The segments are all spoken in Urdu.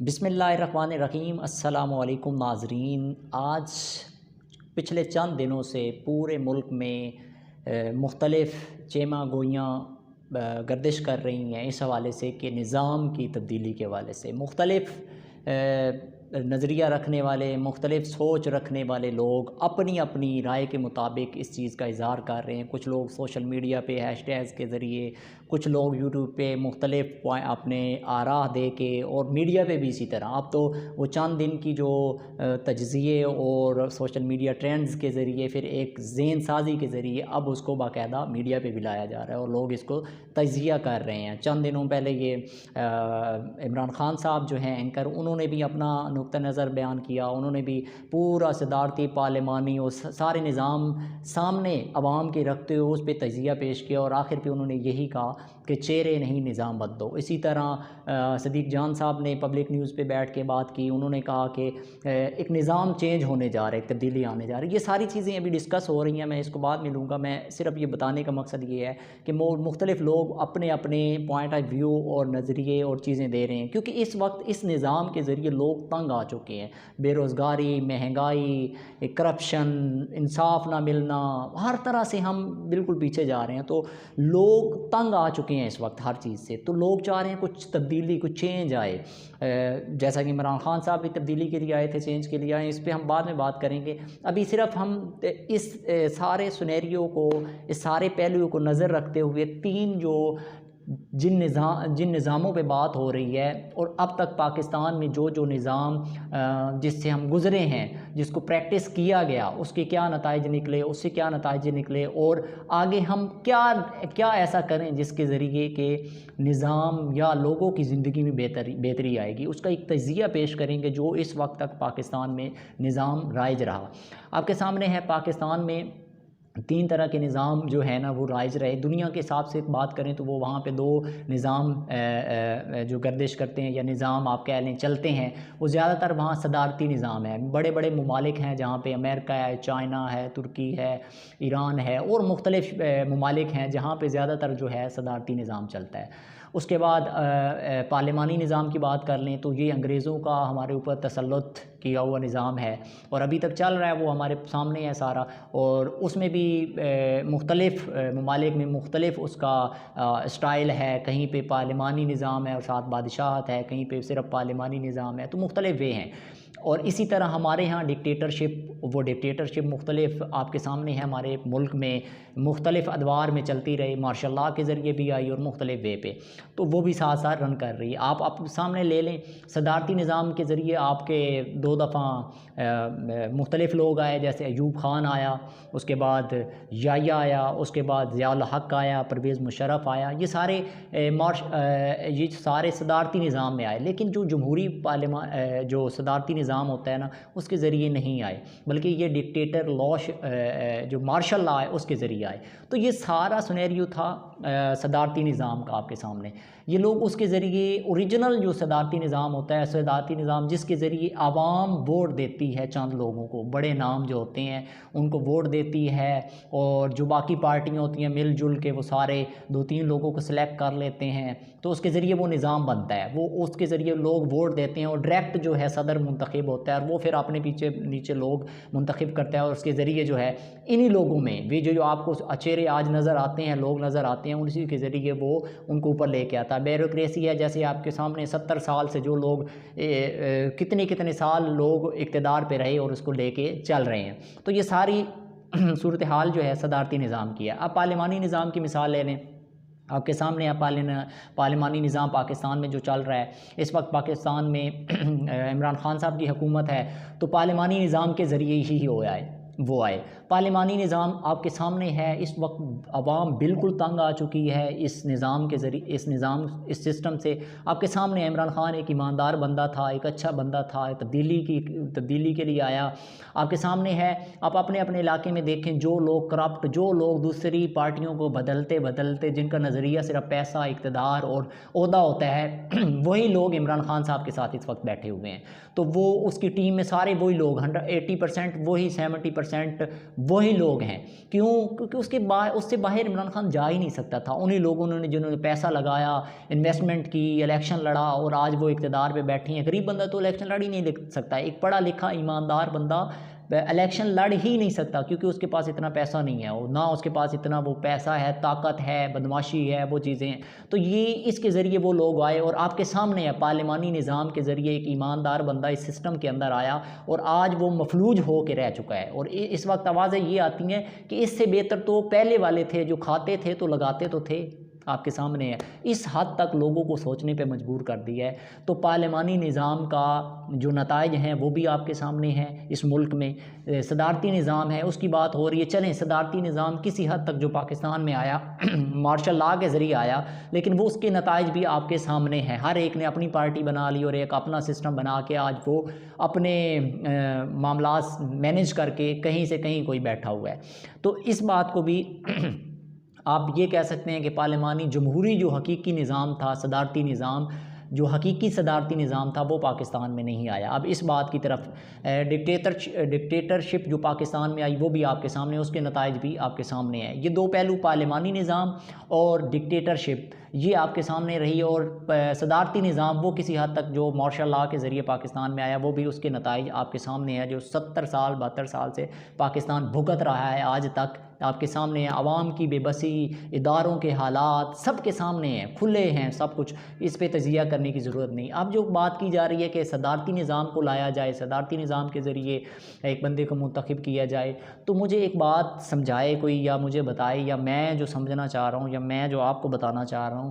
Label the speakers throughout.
Speaker 1: بسم اللہ الرحمن الرحیم۔ السلام علیکم ناظرین۔ آج پچھلے چند دنوں سے پورے ملک میں مختلف چیمہ گوئیاں گردش کر رہی ہیں اس حوالے سے کہ نظام کی تبدیلی کے حوالے سے مختلف نظریہ رکھنے والے، مختلف سوچ رکھنے والے لوگ اپنی اپنی رائے کے مطابق اس چیز کا اظہار کر رہے ہیں۔ کچھ لوگ سوشل میڈیا پہ ہیش ٹیگز کے ذریعے، کچھ لوگ یوٹیوب پہ مختلف اپنے آراء دے کے، اور میڈیا پہ بھی اسی طرح۔ اب تو وہ چند دن کی جو تجزیے اور سوشل میڈیا ٹرینڈز کے ذریعے پھر ایک ذہن سازی کے ذریعے اب اس کو باقاعدہ میڈیا پہ بھی لایا جا رہا ہے اور لوگ اس کو تجزیہ کر رہے ہیں۔ چند دنوں پہلے یہ عمران خان صاحب جو ہیں اینکر، انہوں نے بھی اپنا نقطہ نظر بیان کیا۔ انہوں نے بھی پورا صدارتی پارلیمانی اور سارے نظام سامنے عوام کے رکھتے ہوئے اس پہ تجزیہ پیش کیا، اور آخر پہ انہوں نے یہی کہا کہ چہرے نہیں نظام بدلو۔ اسی طرح صدیق جان صاحب نے پبلک نیوز پہ بیٹھ کے بات کی۔ انہوں نے کہا کہ ایک نظام چینج ہونے جا رہا ہے، ایک تبدیلی آنے جا رہی ہے۔ یہ ساری چیزیں ابھی ڈسکس ہو رہی ہیں، میں اس کو بعد میں لوں گا۔ میں صرف یہ بتانے کا مقصد یہ ہے کہ مختلف لوگ اپنے اپنے پوائنٹ آف ویو اور نظریے اور چیزیں دے رہے ہیں، کیونکہ اس وقت اس نظام کے ذریعے لوگ تنگ آ چکے ہیں۔ بے روزگاری، مہنگائی، کرپشن، انصاف نہ ملنا، ہر طرح سے ہم بالکل پیچھے جا رہے ہیں۔ تو لوگ تنگ آ چکے ہیں اس وقت ہر چیز سے، تو لوگ چاہ رہے ہیں کچھ تبدیلی، کچھ چینج آئے۔ جیسا کہ عمران خان صاحب بھی تبدیلی کے لیے آئے تھے، چینج کے لیے آئے، اس پہ ہم بعد میں بات کریں گے۔ ابھی صرف ہم اس سارے سینیریو کو، اس سارے پہلوؤں کو نظر رکھتے ہوئے تین جن نظاموں پہ بات ہو رہی ہے، اور اب تک پاکستان میں جو نظام جس سے ہم گزرے ہیں، جس کو پریکٹس کیا گیا، اس کے کیا نتائج نکلے، اس سے کیا نتائج نکلے، اور آگے ہم کیا ایسا کریں جس کے ذریعے کہ نظام یا لوگوں کی زندگی میں بہتری آئے گی، اس کا ایک تجزیہ پیش کریں گے جو اس وقت تک پاکستان میں نظام رائج رہا۔ آپ کے سامنے ہے پاکستان میں تین طرح کے نظام جو ہے نا وہ رائج رہے۔ دنیا کے حساب سے بات کریں تو وہ وہاں پہ دو نظام جو گردش کرتے ہیں، یا نظام آپ کہہ لیں چلتے ہیں، وہ زیادہ تر وہاں صدارتی نظام ہے۔ بڑے بڑے ممالک ہیں جہاں پہ امریکہ ہے، چائنا ہے، ترکی ہے، ایران ہے، اور مختلف ممالک ہیں جہاں پہ زیادہ تر جو ہے صدارتی نظام چلتا ہے۔ اس کے بعد پارلیمانی نظام کی بات کر لیں تو یہ انگریزوں کا ہمارے اوپر تسلط کیا ہوا نظام ہے، اور ابھی تک چل رہا ہے، وہ ہمارے سامنے ہے سارا۔ اور اس میں بھی مختلف ممالک میں مختلف اس کا اسٹائل ہے، کہیں پہ پارلیمانی نظام ہے اور ساتھ بادشاہت ہے، کہیں پہ صرف پارلیمانی نظام ہے، تو مختلف وے ہیں۔ اور اسی طرح ہمارے ہاں ڈکٹیٹرشپ، وہ ڈکٹیٹرشپ مختلف آپ کے سامنے ہے، ہمارے ملک میں مختلف ادوار میں چلتی رہی، مارشل لاء کے ذریعے بھی آئی اور مختلف وے پہ، تو وہ بھی ساتھ ساتھ رن کر رہی ہے۔ آپ سامنے لے لیں، صدارتی نظام کے ذریعے آپ کے دو دفعہ مختلف لوگ آئے، جیسے ایوب خان آیا، اس کے بعد یحییٰ آیا، اس کے بعد ضیاء الحق آیا، پرویز مشرف آیا، یہ سارے صدارتی نظام میں آئے۔ لیکن جو جمہوری جو صدارتی نظام ہوتا ہے نا، اس کے ذریعے نہیں آئے، بلکہ یہ ڈکٹیٹر جو مارشل لاء ہے اس کے ذریعے آئے۔ تو یہ سارا سینیریو تھا صدارتی نظام کا آپ کے سامنے۔ یہ لوگ اس کے ذریعے اوریجنل جو صدارتی نظام ہوتا ہے، صدارتی نظام جس کے ذریعے عوام ووٹ دیتی ہے چند لوگوں کو، بڑے نام جو ہوتے ہیں ان کو ووٹ دیتی ہے، اور جو باقی پارٹیاں ہوتی ہیں مل جل کے وہ سارے دو تین لوگوں کو سلیکٹ کر لیتے ہیں، تو اس کے ذریعے وہ نظام بنتا ہے۔ وہ اس کے ذریعے لوگ ووٹ دیتے ہیں، اور ڈائریکٹ جو ہے صدر منتخب ہوتا ہے، اور وہ پھر اپنے نیچے لوگ منتخب کرتا ہے، اور اس کے ذریعے جو ہے انہی لوگوں میں بھی جو آپ کو چہرے آج نظر آتے ہیں، لوگ نظر آتے ہیں، اسی کے ذریعے وہ ان کو اوپر لے کے آتا ہے۔ بیوروکریسی ہے، جیسے آپ کے سامنے 70 سال سے جو لوگ کتنے سال لوگ اقتدار پہ رہے اور اس کو لے کے چل رہے ہیں، تو یہ ساری صورتحال جو ہے صدارتی نظام کی ہے۔ اب پارلیمانی نظام کی مثال لے لیں، آپ کے سامنے پارلیمانی نظام پاکستان میں جو چل رہا ہے اس وقت، پاکستان میں عمران خان صاحب کی حکومت ہے، تو پارلیمانی نظام کے ذریعے ہی وہ آئے۔ پارلیمانی نظام آپ کے سامنے ہے، اس وقت عوام بالکل تنگ آ چکی ہے اس نظام کے ذریعے، اس سسٹم سے۔ آپ کے سامنے عمران خان ایک ایماندار بندہ تھا، ایک اچھا بندہ تھا، تبدیلی کے لیے آیا۔ آپ کے سامنے ہے، آپ اپنے علاقے میں دیکھیں، جو لوگ کرپٹ، جو لوگ دوسری پارٹیوں کو بدلتے جن کا نظریہ صرف پیسہ، اقتدار اور عہدہ ہوتا ہے، وہی لوگ عمران خان صاحب کے ساتھ اس وقت بیٹھے ہوئے ہیں۔ تو وہ اس کی ٹیم میں سارے وہی لوگ 80% وہی 70% وہی لوگ ہیں. کیوں؟ کیونکہ اس سے باہر عمران خان جا ہی نہیں سکتا تھا. انہی لوگوں نے جنہوں نے پیسہ لگایا، انویسٹمنٹ کی، الیکشن لڑا اور آج وہ اقتدار پہ بیٹھے ہیں. غریب بندہ تو الیکشن لڑ ہی نہیں سکتا. ایک پڑھا لکھا ایماندار بندہ الیکشن لڑ ہی نہیں سکتا کیونکہ اس کے پاس اتنا پیسہ نہیں ہے، نہ اس کے پاس اتنا وہ پیسہ ہے، طاقت ہے، بدماشی ہے، وہ چیزیں ہیں. تو یہ اس کے ذریعے وہ لوگ آئے اور آپ کے سامنے ہے پارلیمانی نظام کے ذریعے ایک ایماندار بندہ اس سسٹم کے اندر آیا اور آج وہ مفلوج ہو کے رہ چکا ہے. اور اس وقت آوازیں یہ آتی ہیں کہ اس سے بہتر تو پہلے والے تھے جو کھاتے تھے تو لگاتے تو تھے. آپ کے سامنے ہے. اس حد تک لوگوں کو سوچنے پہ مجبور کر دیا ہے. تو پارلیمانی نظام کا جو نتائج ہیں وہ بھی آپ کے سامنے ہیں. اس ملک میں صدارتی نظام ہے، اس کی بات ہو رہی ہے. چلیں صدارتی نظام کسی حد تک جو پاکستان میں آیا مارشل لا کے ذریعے آیا، لیکن وہ اس کے نتائج بھی آپ کے سامنے ہیں. ہر ایک نے اپنی پارٹی بنا لی اور ایک اپنا سسٹم بنا کے آج وہ اپنے معاملات مینیج کر کے کہیں سے کہیں کوئی بیٹھا ہوا ہے. تو اس بات کو بھی آپ یہ کہہ سکتے ہیں کہ پارلیمانی جمہوری جو حقیقی نظام تھا، صدارتی نظام جو حقیقی صدارتی نظام تھا وہ پاکستان میں نہیں آیا. اب اس بات کی طرف ڈکٹیٹرشپ جو پاکستان میں آئی وہ بھی آپ کے سامنے، اس کے نتائج بھی آپ کے سامنے ہیں. یہ دو پہلو پارلیمانی نظام اور ڈکٹیٹرشپ یہ آپ کے سامنے رہی، اور صدارتی نظام وہ کسی حد تک جو مارشل لا کے ذریعے پاکستان میں آیا وہ بھی اس کے نتائج آپ کے سامنے ہے. جو 70 سال 72 سال سے پاکستان بھگت رہا ہے آج تک آپ کے سامنے ہے. عوام کی بے بسی، اداروں کے حالات سب کے سامنے ہیں، کھلے ہیں سب کچھ. اس پہ تجزیہ کرنے کی ضرورت نہیں. اب جو بات کی جا رہی ہے کہ صدارتی نظام کو لایا جائے، صدارتی نظام کے ذریعے ایک بندے کو منتخب کیا جائے، تو مجھے ایک بات سمجھائے کوئی، یا مجھے بتائے، یا میں جو سمجھنا چاہ رہا ہوں، یا میں جو آپ کو بتانا چاہ رہا ہوں.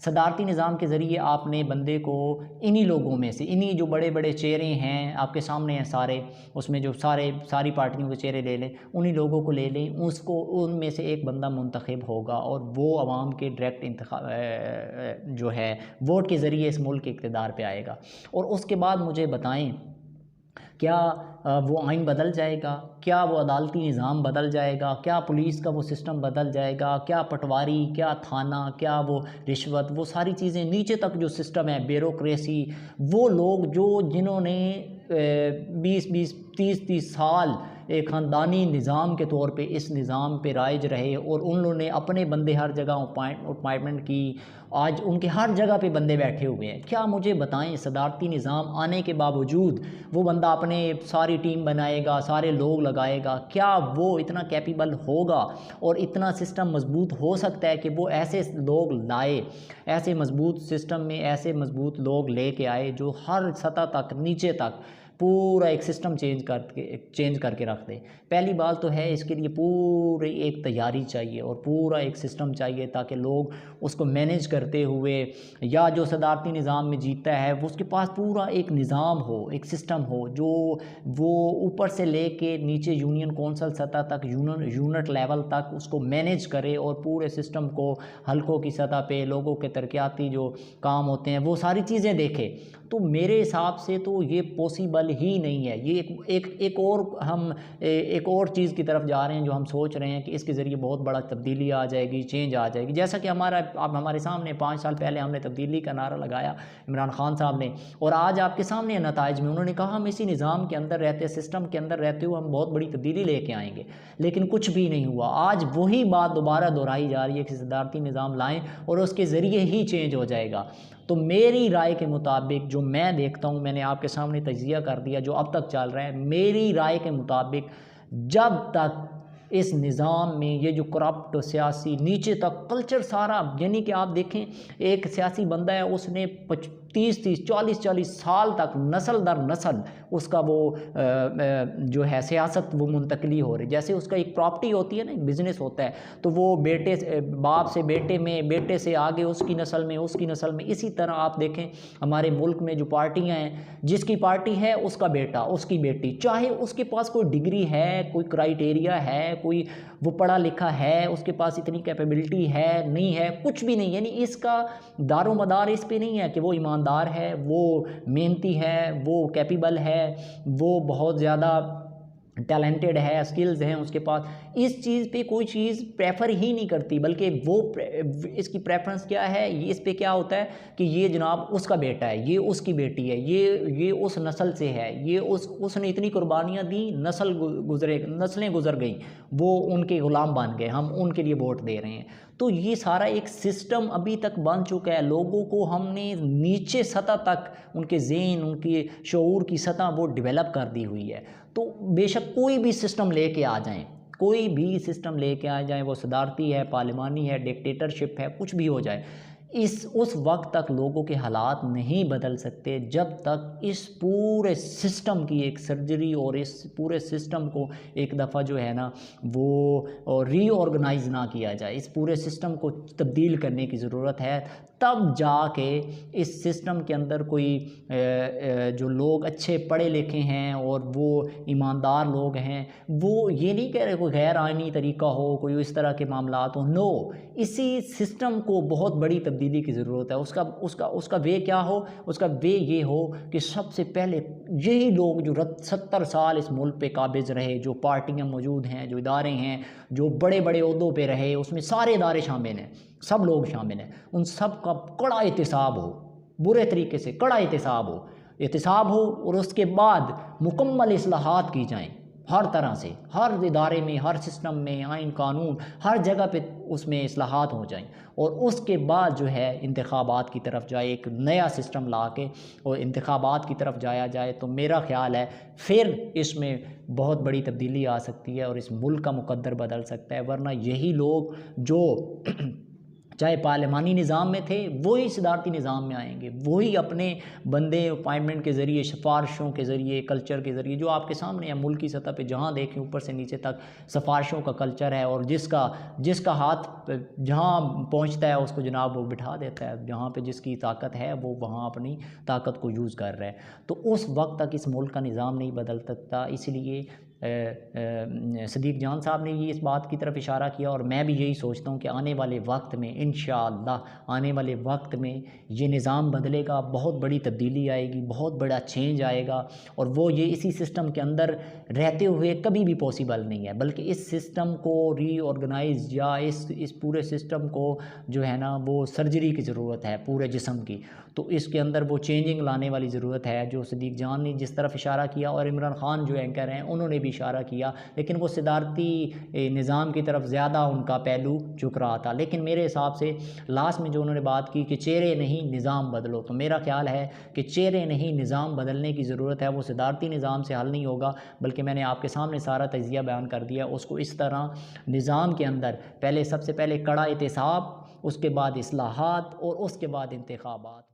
Speaker 1: صدارتی نظام کے ذریعے آپ نے بندے کو انہی لوگوں میں سے، انہی جو بڑے بڑے چہرے ہیں آپ کے سامنے ہیں سارے، اس میں جو ساری پارٹیوں کے چہرے لے لیں، انہی لوگوں کو لے لیں، ان میں سے ایک بندہ منتخب ہوگا اور وہ عوام کے ڈائریکٹ انتخاب جو ہے ووٹ کے ذریعے اس ملک کے اقتدار پہ آئے گا. اور اس کے بعد مجھے بتائیں کیا وہ آئین بدل جائے گا؟ کیا وہ عدالتی نظام بدل جائے گا؟ کیا پولیس کا وہ سسٹم بدل جائے گا؟ کیا پٹواری، کیا تھانہ، کیا وہ رشوت، وہ ساری چیزیں نیچے تک جو سسٹم ہے، بیوروکریسی، وہ لوگ جنہوں نے 20 30 سال ایک خاندانی نظام کے طور پہ اس نظام پہ رائج رہے اور ان لوگوں نے اپنے بندے ہر جگہ اپائنٹمنٹ کی، آج ان کے ہر جگہ پہ بندے بیٹھے ہوئے ہیں. کیا مجھے بتائیں صدارتی نظام آنے کے باوجود وہ بندہ اپنے ساری ٹیم بنائے گا، سارے لوگ لگائے گا، کیا وہ اتنا کیپیبل ہوگا اور اتنا سسٹم مضبوط ہو سکتا ہے کہ وہ ایسے لوگ لائے، ایسے مضبوط سسٹم میں ایسے مضبوط لوگ لے کے آئے جو ہر سطح تک نیچے تک پورا ایک سسٹم چینج کر کے رکھ دے؟ پہلی بات تو ہے اس کے لیے پوری ایک تیاری چاہیے اور پورا ایک سسٹم چاہیے تاکہ لوگ اس کو مینیج کرتے ہوئے، یا جو صدارتی نظام میں جیتا ہے وہ اس کے پاس پورا ایک نظام ہو، ایک سسٹم ہو جو وہ اوپر سے لے کے نیچے یونین کونسل سطح تک، یونٹ لیول تک اس کو مینیج کرے اور پورے سسٹم کو حلقوں کی سطح پہ لوگوں کے ترقیاتی جو کام ہوتے ہیں وہ ساری چیزیں دیکھے. تو میرے حساب سے تو یہ پاسبل ہی نہیں ہے. یہ ایک اور چیز کی طرف جا رہے ہیں جو ہم سوچ رہے ہیں کہ اس کے ذریعے بہت بڑا تبدیلی آ جائے گی، چینج آ جائے گی. جیسا کہ ہمارے سامنے 5 سال پہلے ہم نے تبدیلی کا نعرہ لگایا عمران خان صاحب نے، اور آج آپ کے سامنے نتائج میں انہوں نے کہا ہم اسی نظام کے اندر رہتے، سسٹم کے اندر رہتے ہوئے ہم بہت بڑی تبدیلی لے کے آئیں گے، لیکن کچھ بھی نہیں ہوا. آج وہی بات دوبارہ دہرائی جا رہی ہے کہ صدارتی نظام لائیں اور اس کے ذریعے ہی چینج ہو جائے گا. تو میری رائے کے مطابق جو میں دیکھتا ہوں، میں نے آپ کے سامنے تجزیہ کر دیا جو اب تک چل رہا ہے، میری رائے کے مطابق جب تک اس نظام میں یہ جو کرپٹ سیاسی نیچے تک کلچر سارا، یعنی کہ آپ دیکھیں ایک سیاسی بندہ ہے، اس نے 30 40 سال تک نسل در نسل اس کا وہ جو ہے سیاست وہ منتقلی ہو رہی. جیسے اس کا ایک پراپرٹی ہوتی ہے نا، ایک بزنس ہوتا ہے، تو وہ باپ سے بیٹے میں، بیٹے سے آگے اس کی نسل میں، اس کی نسل میں. اسی طرح آپ دیکھیں ہمارے ملک میں جو پارٹیاں ہیں، جس کی پارٹی ہے اس کا بیٹا، اس کی بیٹی، چاہے اس کے پاس کوئی ڈگری ہے، کوئی کرائیٹیریا ہے، کوئی وہ پڑھا لکھا ہے، اس کے پاس اتنی کیپیبلٹی ہے نہیں ہے، کچھ بھی نہیں. یعنی اس کا دار و مدار اس پہ نہیں ہے کہ وہ ایماندار ہے، وہ محنتی ہے، وہ کیپیبل ہے، وہ بہت زیادہ ٹیلنٹڈ ہے، سکلز ہیں اس کے پاس. اس چیز پہ کوئی چیز پریفر ہی نہیں کرتی، بلکہ وہ اس کی پریفرنس کیا ہے، یہ اس پہ کیا ہوتا ہے کہ یہ جناب اس کا بیٹا ہے، یہ اس کی بیٹی ہے، یہ اس نسل سے ہے، یہ اس نے اتنی قربانیاں دیں، نسلیں گزر گئیں، وہ ان کے غلام بن گئے، ہم ان کے لیے ووٹ دے رہے ہیں۔ تو یہ سارا ایک سسٹم ابھی تک بن چکا ہے، لوگوں کو ہم نے نیچے سطح تک ان کے ذہن، ان کے شعور کی سطح وہ ڈیولپ کر دی ہوئی ہے۔ تو بے شک کوئی بھی سسٹم لے کے آ جائیں، کوئی بھی سسٹم لے کے آ جائیں، وہ صدارتی ہے، پارلیمانی ہے، ڈکٹیٹرشپ ہے، کچھ بھی ہو جائے، اس وقت تک لوگوں کے حالات نہیں بدل سکتے جب تک اس پورے سسٹم کی ایک سرجری اور اس پورے سسٹم کو ایک دفعہ جو ہے نا وہ ری آرگنائز نہ کیا جائے۔ اس پورے سسٹم کو تبدیل کرنے کی ضرورت ہے، تب جا کے اس سسٹم کے اندر کوئی جو لوگ اچھے پڑھے لکھے ہیں اور وہ ایماندار لوگ ہیں، وہ یہ نہیں کہہ رہے کوئی غیر آئینی طریقہ ہو، کوئی اس طرح کے معاملات ہوں، نو، اسی سسٹم کو بہت بڑی تبدیلی کی ضرورت ہے۔ اس کا وے کیا ہو؟ اس کا وے یہ ہو کہ سب سے پہلے یہی لوگ جو 70 سال اس ملک پہ قابض رہے، جو پارٹیاں موجود ہیں، جو ادارے ہیں، جو بڑے بڑے عہدوں پہ رہے، اس میں سارے ادارے شامل ہیں، سب لوگ شامل ہیں، ان سب کا کڑا احتساب ہو، برے طریقے سے کڑا احتساب ہو اور اس کے بعد مکمل اصلاحات کی جائیں، ہر طرح سے، ہر ادارے میں، ہر سسٹم میں، آئین قانون ہر جگہ پہ اس میں اصلاحات ہو جائیں، اور اس کے بعد جو ہے انتخابات کی طرف جائے، ایک نیا سسٹم لا کے اور انتخابات کی طرف جایا جائے، تو میرا خیال ہے پھر اس میں بہت بڑی تبدیلی آ سکتی ہے اور اس ملک کا مقدر بدل سکتا ہے۔ ورنہ یہی لوگ جو چاہے پارلیمانی نظام میں تھے، وہی صدارتی نظام میں آئیں گے، وہی اپنے بندے اپائنٹمنٹ کے ذریعے، سفارشوں کے ذریعے، کلچر کے ذریعے، جو آپ کے سامنے ہے ملکی سطح پہ جہاں دیکھیں اوپر سے نیچے تک سفارشوں کا کلچر ہے، اور جس کا ہاتھ جہاں پہنچتا ہے اس کو جناب وہ بٹھا دیتا ہے، جہاں پہ جس کی طاقت ہے وہ وہاں اپنی طاقت کو یوز کر رہا ہے۔ تو اس وقت تک اس ملک کا نظام نہیں بدل سکتا۔ اس لیے صدیق جان صاحب نے یہ اس بات کی طرف اشارہ کیا، اور میں بھی یہی سوچتا ہوں کہ آنے والے وقت میں انشاءاللہ آنے والے وقت میں یہ نظام بدلے گا، بہت بڑی تبدیلی آئے گی، بہت بڑا چینج آئے گا، اور وہ یہ اسی سسٹم کے اندر رہتے ہوئے کبھی بھی پاسبل نہیں ہے، بلکہ اس سسٹم کو ری آرگنائز یا اس پورے سسٹم کو جو ہے نا وہ سرجری کی ضرورت ہے پورے جسم کی۔ تو اس کے اندر وہ چینجنگ لانے والی ضرورت ہے، جو صدیق جان نے جس طرف اشارہ کیا، اور عمران خان جو اینکر ہیں انہوں نے بھی اشارہ کیا، لیکن وہ صدارتی نظام کی طرف زیادہ ان کا پہلو جھک رہا تھا۔ لیکن میرے حساب سے لاسٹ میں جو انہوں نے بات کی کہ چہرے نہیں نظام بدلو، تو میرا خیال ہے کہ چہرے نہیں نظام بدلنے کی ضرورت ہے۔ وہ صدارتی نظام سے حل نہیں ہوگا، بلکہ میں نے آپ کے سامنے سارا تجزیہ بیان کر دیا، اس کو اس طرح نظام کے اندر سب سے پہلے کڑا احتساب، اس کے بعد اصلاحات، اور اس کے بعد انتخابات۔